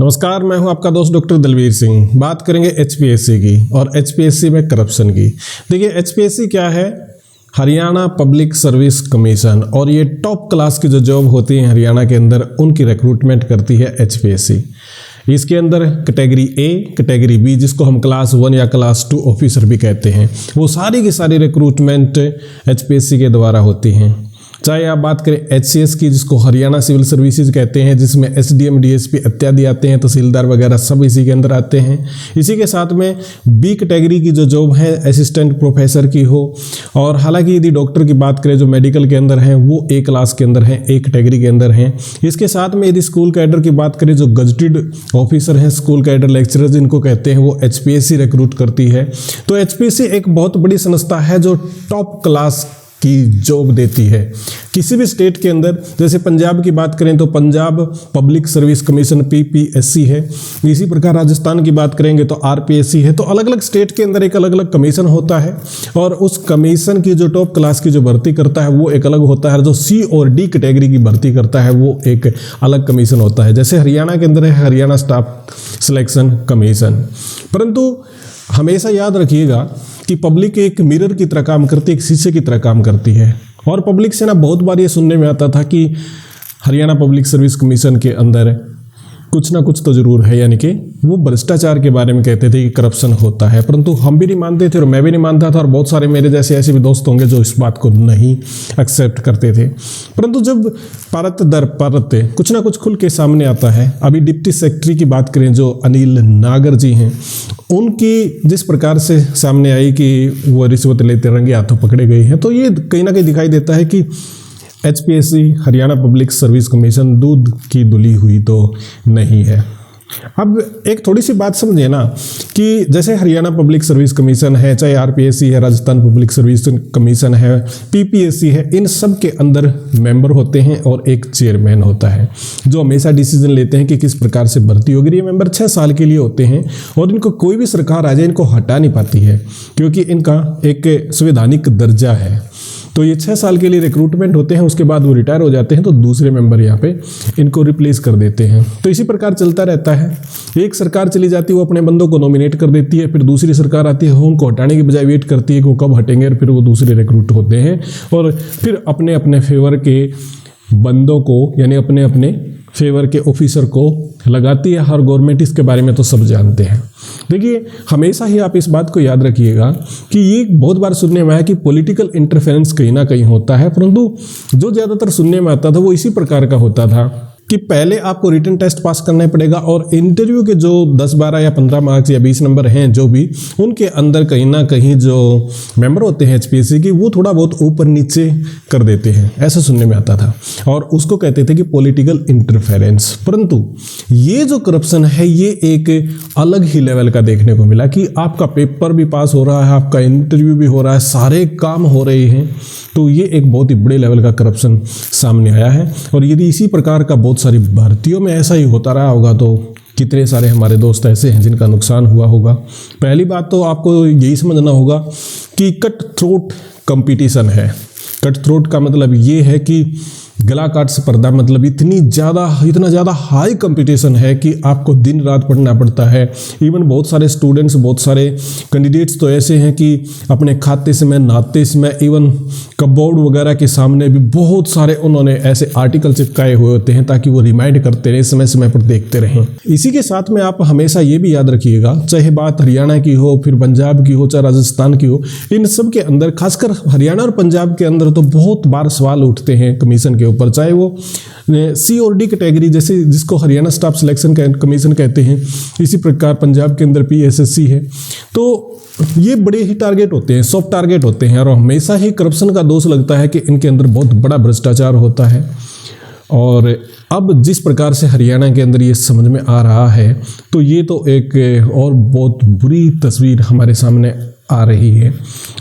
नमस्कार, मैं हूं आपका दोस्त डॉक्टर दलवीर सिंह। बात करेंगे एचपीएससी की और एचपीएससी में करप्शन की। देखिए, एचपीएससी क्या है? हरियाणा पब्लिक सर्विस कमीशन, और ये टॉप क्लास की जो जॉब होती है हरियाणा के अंदर, उनकी रिक्रूटमेंट करती है एचपीएससी। इसके अंदर कैटेगरी ए, कैटेगरी बी, जिसको हम क्लास 1 या क्लास 2 ऑफिसर भी कहते हैं, वो सारी की सारी रिक्रूटमेंट एचपीएससी के द्वारा होती हैं। चाहे आप बात करें एचसीएस की, जिसको हरियाणा सिविल सर्विसेज कहते हैं, जिसमें एसडीएम, डीएसपी इत्यादि आते हैं, तहसीलदार वगैरह सब इसी के अंदर आते हैं। इसी के साथ में बी कैटेगरी की जो जॉब है असिस्टेंट प्रोफेसर की हो, और हालांकि यदि डॉक्टर की बात करें जो मेडिकल के अंदर हैं, वो ए क्लास के अंदर हैं, ए कैटेगरी के अंदर हैं। इसके साथ में यदि स्कूल कैडर की बात करें, जो गजटेड ऑफिसर हैं, स्कूल कैडर लेक्चरर जिनको कहते हैं, वो एचपीएससी रिक्रूट करती है। तो एचपीएससी एक बहुत बड़ी संस्था है जो टॉप क्लास की जॉब देती है किसी भी स्टेट के अंदर। जैसे पंजाब की बात करें तो Punjab public service commission PPSC है। इसी प्रकार राजस्थान की बात करेंगे तो आरपीएससी है। तो अलग अलग स्टेट के अंदर एक अलग अलग कमीशन होता है, और उस कमीशन की जो टॉप क्लास की जो भर्ती करता है वो एक अलग होता है। जो सी और डी कैटेगरी की भर्ती करता है वो एक अलग कमीशन होता है। जैसे हरियाणा के अंदर है हरियाणा स्टाफ सिलेक्शन कमीशन। परंतु हमेशा याद रखिएगा कि पब्लिक एक मिरर की तरह काम करती है, एक शीशे की तरह काम करती है। और पब्लिक से ना बहुत बार ये सुनने में आता था कि हरियाणा पब्लिक सर्विस कमीशन के अंदर कुछ ना कुछ तो जरूर है, यानी कि वो भ्रष्टाचार के बारे में कहते थे कि करप्शन होता है। परंतु हम भी नहीं मानते थे और मैं भी नहीं मानता था, और बहुत सारे मेरे जैसे ऐसे भी दोस्त होंगे जो इस बात को नहीं एक्सेप्ट करते थे। परंतु जब परत दर परत कुछ ना कुछ खुल के सामने आता है, अभी डिप्टी सेक्रेटरी की बात करें जो अनिल नागर जी हैं, उनकी जिस प्रकार से सामने आई कि वो रिश्वत लेते रंगे हाथों पकड़े गए हैं, तो ये कहीं ना कहीं दिखाई देता है कि HPSC Haryana public service commission दूध की धुली हुई तो नहीं है। अब एक थोड़ी सी बात समझिए ना कि जैसे हरियाणा पब्लिक सर्विस कमीशन है, चाहे आरपीएससी है, राजस्थान पब्लिक सर्विस कमीशन है, पीपीएससी है, इन सब के अंदर मेंबर होते हैं और एक चेयरमैन होता है जो हमेशा डिसीजन लेते हैं कि किस प्रकार से भर्ती होगी। ये मेंबर 6 साल के लिए होते हैं और इनको कोई भी सरकार आ जाए इनको हटा नहीं पाती है, क्योंकि इनका एक संवैधानिक दर्जा है। तो ये 6 साल के लिए रिक्रूटमेंट होते हैं, उसके बाद वो रिटायर हो जाते हैं, तो दूसरे मेंबर यहाँ पे इनको रिप्लेस कर देते हैं। तो इसी प्रकार चलता रहता है। एक सरकार चली जाती है, वो अपने बंदों को नॉमिनेट कर देती है, फिर दूसरी सरकार आती है, उनको हटाने की बजाय वेट करती है कि वो कब हटेंगे, और फिर वो दूसरे रिक्रूट होते हैं और फिर अपने अपने फेवर के बंदों को, यानी अपने अपने फेवर के ऑफिसर को लगाती है। हर गवर्नमेंट इसके बारे में तो सब जानते हैं। देखिए, हमेशा ही आप इस बात को याद रखिएगा कि ये बहुत बार सुनने में आया कि पॉलिटिकल इंटरफेरेंस कहीं ना कहीं होता है, परंतु जो ज़्यादातर सुनने में आता था वो इसी प्रकार का होता था कि पहले आपको रिटन टेस्ट पास करना पड़ेगा और इंटरव्यू के जो 10, 12 या 15 मार्क्स या 20 नंबर हैं जो भी, उनके अंदर कहीं ना कहीं जो मेंबर होते हैं एचपीएससी की, वो थोड़ा बहुत ऊपर नीचे कर देते हैं, ऐसा सुनने में आता था, और उसको कहते थे कि पॉलिटिकल इंटरफेरेंस। परंतु ये जो करप्शन है ये एक अलग ही लेवल का देखने को मिला कि आपका पेपर भी पास हो रहा है, आपका इंटरव्यू भी हो रहा है, सारे काम हो रहे हैं। तो ये एक बहुत ही बड़े लेवल का करप्शन सामने आया है। और यदि इसी प्रकार का बहुत सारी भर्तियों में ऐसा ही होता रहा होगा तो कितने सारे हमारे दोस्त ऐसे हैं जिनका नुकसान हुआ होगा। पहली बात तो आपको यही समझना होगा कि कट थ्रोट कंपटीशन है। कट थ्रोट का मतलब ये है कि गला काट स्पर्धा, मतलब इतना ज़्यादा हाई कंपटीशन है कि आपको दिन रात पढ़ना पड़ता है। इवन बहुत सारे स्टूडेंट्स, बहुत सारे कैंडिडेट्स तो ऐसे हैं कि अपने खाते समय, नहाते समय, इवन कपबोर्ड वगैरह के सामने भी बहुत सारे उन्होंने ऐसे आर्टिकल चिपकाए हुए होते हैं ताकि वो रिमाइंड करते रहे, समय समय पर देखते रहें। इसी के साथ में आप हमेशा ये भी याद रखिएगा, चाहे बात हरियाणा की हो, फिर पंजाब की हो, चाहे राजस्थान की हो, इन सब के अंदर, खासकर हरियाणा और पंजाब के अंदर तो बहुत बार सवाल उठते हैं कमीशन के ऊपर, चाहे वो सी और डी कैटेगरी, जैसे जिसको हरियाणा स्टाफ सिलेक्शन कमीशन कहते हैं, इसी प्रकार पंजाब के अंदर पीएसएससी है। तो ये बड़े ही टारगेट होते हैं, सॉफ्ट टारगेट होते हैं, और हमेशा ही करप्शन का दोष लगता है कि इनके अंदर बहुत बड़ा भ्रष्टाचार होता है। और अब जिस प्रकार से हरियाणा के अंदर ये समझ में आ रहा है, तो ये तो एक और बहुत बुरी तस्वीर हमारे सामने आ रही है।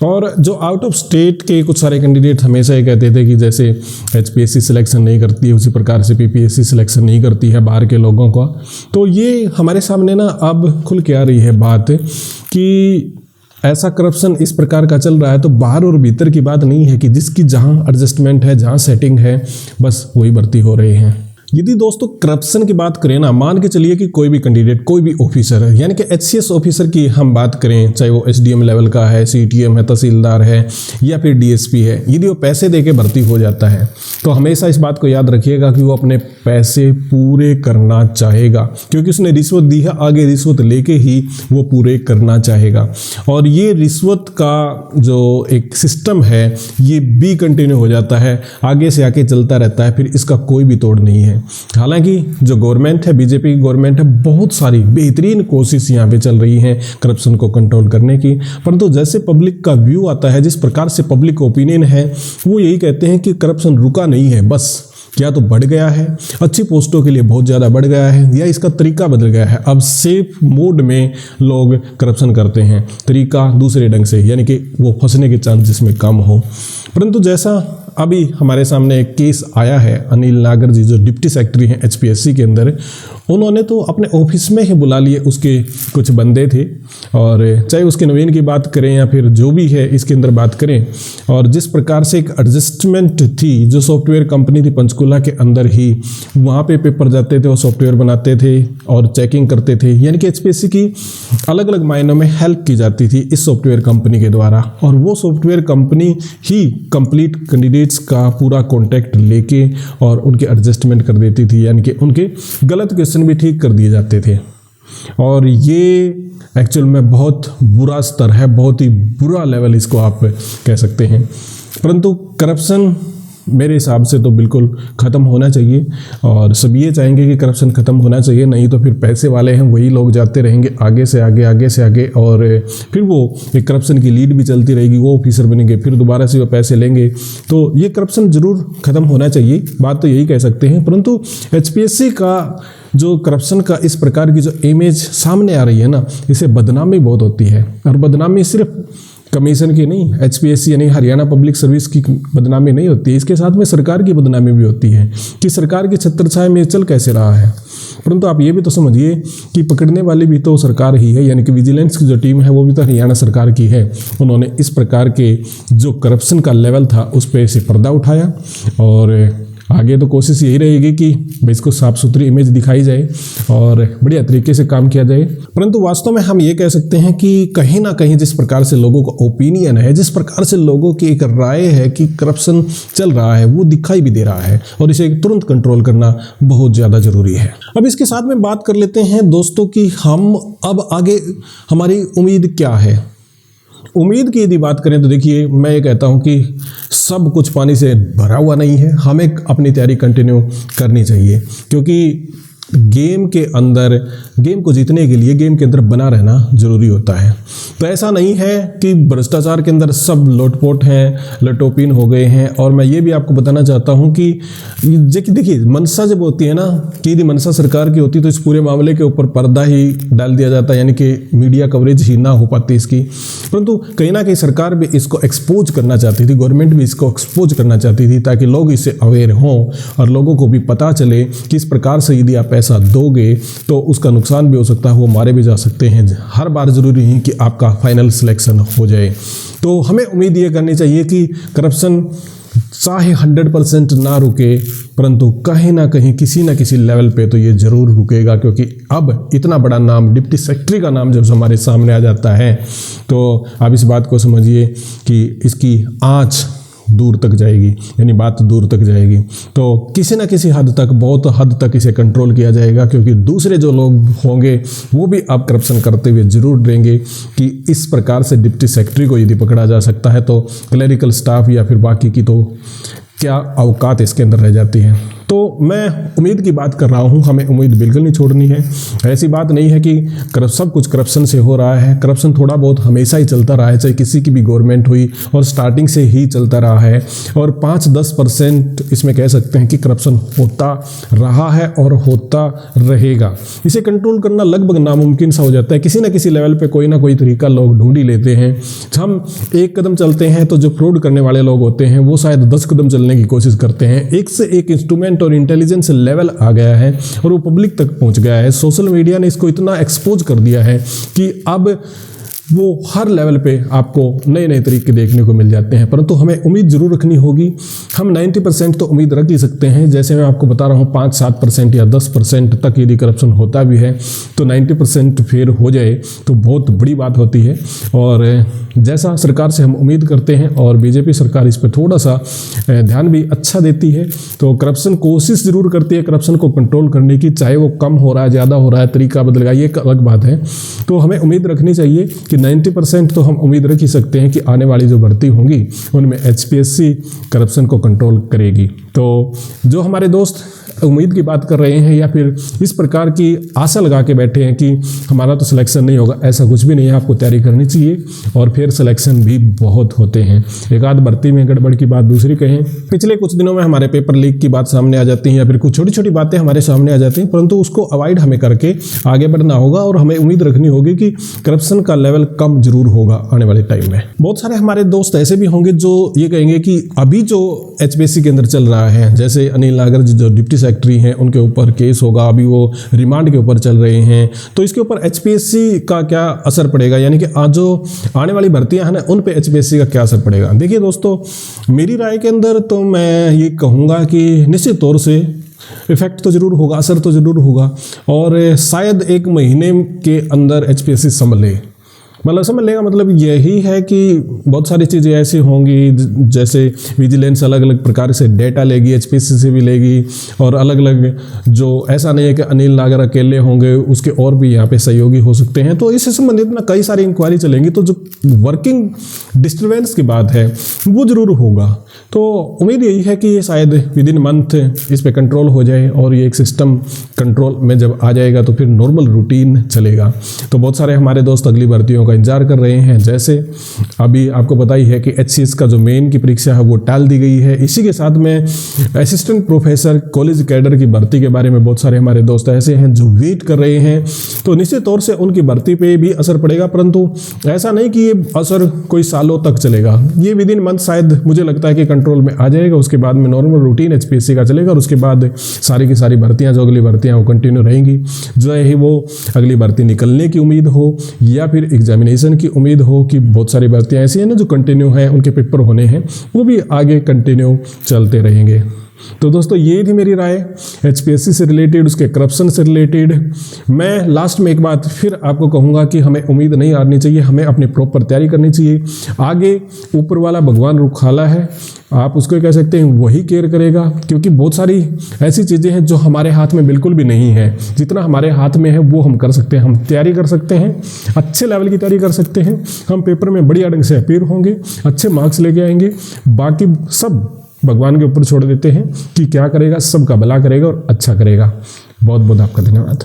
और जो आउट ऑफ स्टेट के कुछ सारे कैंडिडेट हमेशा ये कहते थे कि जैसे एचपीएससी सिलेक्शन नहीं करती है उसी प्रकार से पीपीएससी सिलेक्शन नहीं करती है बाहर के लोगों का, तो ये हमारे सामने ना अब खुल के आ रही है बात कि ऐसा करप्शन इस प्रकार का चल रहा है। तो बाहर और भीतर की बात नहीं है कि जिसकी जहाँ एडजस्टमेंट है, जहाँ सेटिंग है, बस वही भर्ती हो रही है। यदि दोस्तों करप्शन की बात करें ना, मान के चलिए कि कोई भी कैंडिडेट, कोई भी ऑफिसर है, यानी कि एचसीएस ऑफिसर की हम बात करें, चाहे वो एसडीएम लेवल का है, सीटीएम है, तहसीलदार है या फिर डीएसपी है, यदि वो पैसे देके भर्ती हो जाता है तो हमेशा इस बात को याद रखिएगा कि वो अपने पैसे पूरे करना चाहेगा, क्योंकि उसने रिश्वत दी है, आगे रिश्वत लेके ही वो पूरे करना चाहेगा। और ये रिश्वत का जो एक सिस्टम है ये भी कंटिन्यू हो जाता है, आगे से आगे चलता रहता है, फिर इसका कोई भी तोड़ नहीं है। हालांकि जो गवर्नमेंट है, बीजेपी की गवर्नमेंट है, बहुत सारी बेहतरीन कोशिश यहाँ पे चल रही हैं करप्शन को कंट्रोल करने की, परंतु जैसे पब्लिक का व्यू आता है, जिस प्रकार से पब्लिक ओपिनियन है, वो यही कहते हैं कि करप्शन रुका नहीं है, बस या तो बढ़ गया है, अच्छी पोस्टों के लिए बहुत ज़्यादा बढ़ गया है, या इसका तरीका बदल गया है। अब सेफ मोड में लोग करप्शन करते हैं, तरीका दूसरे ढंग से, यानी कि वो फंसने के चांसेस में कम हो। परंतु जैसा अभी हमारे सामने एक केस आया है, अनिल नागर जी जो डिप्टी सेक्रेटरी हैं एचपीएससी के अंदर, उन्होंने तो अपने ऑफिस में ही बुला लिए उसके कुछ बंदे थे, और चाहे उसके नवीन की बात करें या फिर जो भी है इसके अंदर बात करें, और जिस प्रकार से एक एडजस्टमेंट थी, जो सॉफ्टवेयर कंपनी थी पंचकुला के अंदर ही, वहाँ पे पेपर जाते थे, वो सॉफ्टवेयर बनाते थे और चेकिंग करते थे, यानी कि एचपीएससी की अलग अलग मायनों में हेल्प की जाती थी इस सॉफ्टवेयर कंपनी के द्वारा, और वो सॉफ्टवेयर कंपनी ही कंप्लीट कैंडिडेट्स का पूरा कॉन्टैक्ट लेके और उनके एडजस्टमेंट कर देती थी, यानी कि उनके गलत क्वेश्चन भी ठीक कर दिए जाते थे। और ये एक्चुअल में बहुत बुरा स्तर है, बहुत ही बुरा लेवल इसको आप कह सकते हैं। परंतु करप्शन मेरे हिसाब से तो बिल्कुल ख़त्म होना चाहिए, और सब ये चाहेंगे कि करप्शन ख़त्म होना चाहिए, नहीं तो फिर पैसे वाले हैं वही लोग जाते रहेंगे आगे से आगे, आगे से आगे, और फिर वो एक करप्शन की लीड भी चलती रहेगी, वो ऑफिसर बनेंगे, फिर दोबारा से वो पैसे लेंगे। तो ये करप्शन ज़रूर ख़त्म होना चाहिए, बात तो यही कह सकते हैं। परंतु एचपीएससी का जो करप्शन का इस प्रकार की जो इमेज सामने आ रही है ना, इसे बदनामी बहुत होती है, और बदनामी सिर्फ कमीशन की नहीं, एचपीएससी यानी हरियाणा पब्लिक सर्विस की बदनामी नहीं होती है, इसके साथ में सरकार की बदनामी भी होती है कि सरकार की छत्रछाया में चल कैसे रहा है। परंतु आप ये भी तो समझिए कि पकड़ने वाली भी तो सरकार ही है, यानी कि विजिलेंस की जो टीम है वो भी तो हरियाणा सरकार की है। उन्होंने इस प्रकार के जो करप्शन का लेवल था उस पर से पर्दा उठाया, और आगे तो कोशिश यही रहेगी कि भाई इसको साफ सुथरी इमेज दिखाई जाए और बढ़िया तरीके से काम किया जाए। परंतु वास्तव में हम ये कह सकते हैं कि कहीं ना कहीं जिस प्रकार से लोगों का ओपिनियन है, जिस प्रकार से लोगों की एक राय है कि करप्शन चल रहा है, वो दिखाई भी दे रहा है, और इसे तुरंत कंट्रोल करना बहुत ज़्यादा ज़रूरी है। अब इसके साथ में बात कर लेते हैं दोस्तों कि हम अब आगे हमारी उम्मीद क्या है। उम्मीद की यदि बात करें तो देखिए, मैं ये कहता हूँ कि सब कुछ पानी से भरा हुआ नहीं है, हमें अपनी तैयारी कंटिन्यू करनी चाहिए, क्योंकि गेम के अंदर, गेम को जीतने के लिए गेम के अंदर बना रहना जरूरी होता है। तो ऐसा नहीं है कि भ्रष्टाचार के अंदर सब लोटपोट हैं, लटोपिन हो गए हैं। और मैं ये भी आपको बताना चाहता हूँ कि देखिए, मंशा जब होती है ना, कि यदि मंशा सरकार की होती तो इस पूरे मामले के ऊपर पर्दा ही डाल दिया जाता, यानी कि मीडिया कवरेज ही ना हो पाती इसकी। परंतु कहीं ना कहीं सरकार भी इसको एक्सपोज करना चाहती थी, गवर्नमेंट भी इसको एक्सपोज करना चाहती थी, ताकि लोग इससे अवेयर हों और लोगों को भी पता चले कि इस प्रकार से यदि आप पैसा दोगे तो उसका नुकसान भी हो सकता है, वो मारे भी जा सकते हैं। हर बार ज़रूरी नहीं कि आपका फाइनल सिलेक्शन हो जाए। तो हमें उम्मीद ये करनी चाहिए कि करप्शन चाहे 100% ना रुके, परंतु कहीं ना कहीं किसी ना किसी लेवल पे तो ये ज़रूर रुकेगा, क्योंकि अब इतना बड़ा नाम, डिप्टी सेक्रेटरी का नाम जब हमारे सामने आ जाता है तो आप इस बात को समझिए कि इसकी आँच दूर तक जाएगी, यानी बात दूर तक जाएगी। तो किसी न किसी हद तक, बहुत हद तक इसे कंट्रोल किया जाएगा, क्योंकि दूसरे जो लोग होंगे वो भी अब करप्शन करते हुए जरूर डरेंगे कि इस प्रकार से डिप्टी सेक्रेटरी को यदि पकड़ा जा सकता है तो क्लरिकल स्टाफ या फिर बाकी की तो क्या औकात इसके अंदर रह जाती है। तो मैं उम्मीद की बात कर रहा हूँ, हमें उम्मीद बिल्कुल नहीं छोड़नी है। ऐसी बात नहीं है कि सब कुछ करप्शन से हो रहा है, करप्शन थोड़ा बहुत हमेशा ही चलता रहा है, चाहे किसी की भी गवर्नमेंट हुई, और स्टार्टिंग से ही चलता रहा है। और 5-10% इसमें कह सकते हैं कि करप्शन होता रहा है और होता रहेगा। इसे कंट्रोल करना लगभग नामुमकिन सा हो जाता है। किसी न किसी लेवल पे कोई ना कोई तरीका लोग ढूंढ ही लेते हैं। हम एक कदम चलते हैं तो जो फ्रॉड करने वाले लोग होते हैं वो शायद 10 कदम चलने की कोशिश करते हैं। एक से एक इंस्ट्रूमेंट और इंटेलिजेंस लेवल आ गया है और वो पब्लिक तक पहुंच गया है। सोशल मीडिया ने इसको इतना एक्सपोज कर दिया है कि अब वो हर लेवल पे आपको नए नए तरीके देखने को मिल जाते हैं, परंतु हमें उम्मीद जरूर रखनी होगी। हम 90% तो उम्मीद रख ही सकते हैं। जैसे मैं आपको बता रहा हूँ 5-7% या 10% तक यदि करप्शन होता भी है तो 90% फेल हो जाए तो बहुत बड़ी बात होती है। और जैसा सरकार से हम उम्मीद करते हैं और बीजेपी सरकार इस पर थोड़ा सा ध्यान भी अच्छा देती है, तो करप्शन कोशिश जरूर करती है करप्शन को कंट्रोल करने की, चाहे वो कम हो रहा है, ज़्यादा हो रहा है, तरीका बदल गया, ये एक अलग बात है। तो हमें उम्मीद रखनी चाहिए कि 90% तो हम उम्मीद रख ही सकते हैं कि आने वाली जो भर्ती होंगी उनमें HPSC करप्शन को कंट्रोल करेगी। तो जो हमारे दोस्त उम्मीद की बात कर रहे हैं या फिर इस प्रकार की आशा लगा के बैठे हैं कि हमारा तो सिलेक्शन नहीं होगा, ऐसा कुछ भी नहीं है। आपको तैयारी करनी चाहिए और फिर सिलेक्शन भी बहुत होते हैं। एक आध भर्ती में गड़बड़ की बात दूसरी कहें, पिछले कुछ दिनों में हमारे पेपर लीक की बात सामने आ जाती है या फिर कुछ छोटी छोटी बातें हमारे सामने आ जाती हैं, परंतु उसको अवॉइड हमें करके आगे बढ़ना होगा और हमें उम्मीद रखनी होगी कि करप्शन का लेवल कम जरूर होगा आने वाले टाइम में। बहुत सारे हमारे दोस्त ऐसे भी होंगे जो ये कहेंगे कि अभी जो HPSC के अंदर चल रहा है, जैसे अनिल नागर जी जो डिप्टी सेक्रेटरी हैं उनके ऊपर केस होगा, अभी वो रिमांड के ऊपर चल रहे हैं, तो इसके ऊपर HPSC का क्या असर पड़ेगा, यानी कि आज जो आने वाली भर्तियां हैं ना उन पे HPSC का क्या असर पड़ेगा। देखिए दोस्तों, मेरी राय के अंदर तो मैं ये कहूँगा कि निश्चित तौर से इफेक्ट तो जरूर होगा, असर तो जरूर होगा और शायद 1 महीने के अंदर HPSC समझ लेगा। मतलब यही है कि बहुत सारी चीज़ें ऐसी होंगी, जैसे विजिलेंस अलग अलग प्रकार से डेटा लेगी, HPSC से भी लेगी और अलग अलग, जो ऐसा नहीं है कि अनिल नागर अकेले होंगे, उसके और भी यहाँ पे सहयोगी हो सकते हैं। तो इससे संबंधित ना कई सारी इंक्वायरी चलेंगी, तो जो वर्किंग डिस्टर्बेंस की बात है वो जरूर होगा। तो उम्मीद यही है कि ये शायद विद इन मंथ इस पर कंट्रोल हो जाए और ये एक सिस्टम कंट्रोल में जब आ जाएगा तो फिर नॉर्मल रूटीन चलेगा। तो बहुत सारे हमारे दोस्त अगली भर्तियों का इंतजार कर रहे हैं। जैसे अभी आपको पता ही है कि HCS का जो मेन की परीक्षा है वो टाल दी गई है। इसी के साथ में असिस्टेंट प्रोफेसर कॉलेज कैडर की भर्ती के बारे में बहुत सारे हमारे दोस्त ऐसे हैं जो वेट कर रहे हैं, तो निश्चित तौर से उनकी भर्ती पे भी असर पड़ेगा, परंतु ऐसा नहीं कि ये असर कोई सालों तक चलेगा। ये विद इन मंथ शायद मुझे लगता है कि कंट्रोल में आ जाएगा। उसके बाद में नॉर्मल रूटीन HPSC का चलेगा और उसके बाद सारी की सारी भर्तियां, जो अगली भर्तियां वो कंटिन्यू रहेंगी। जो है वो अगली भर्ती निकलने की उम्मीद हो या फिर एग्जामिनेशन की उम्मीद हो कि बहुत सारी भर्तियां ऐसी हैं ना जो कंटिन्यू हैं, उनके पेपर होने हैं, वो भी आगे कंटिन्यू चलते रहेंगे। तो दोस्तों ये थी मेरी राय HPSC से रिलेटेड, उसके करप्शन से रिलेटेड। मैं लास्ट में एक बात फिर आपको कहूँगा कि हमें उम्मीद नहीं हारनी चाहिए, हमें अपनी प्रॉपर तैयारी करनी चाहिए। आगे ऊपर वाला भगवान रुखाला है, आप उसको कह सकते हैं, वही केयर करेगा, क्योंकि बहुत सारी ऐसी चीज़ें हैं जो हमारे हाथ में बिल्कुल भी नहीं है। जितना हमारे हाथ में है वो हम कर सकते हैं, हम तैयारी कर सकते हैं, अच्छे लेवल की तैयारी कर सकते हैं, हम पेपर में बढ़िया ढंग से अपीयर होंगे, अच्छे मार्क्स लेके आएंगे। बाकी सब भगवान के ऊपर छोड़ देते हैं कि क्या करेगा, सबका भला करेगा और अच्छा करेगा। बहुत बहुत आपका धन्यवाद।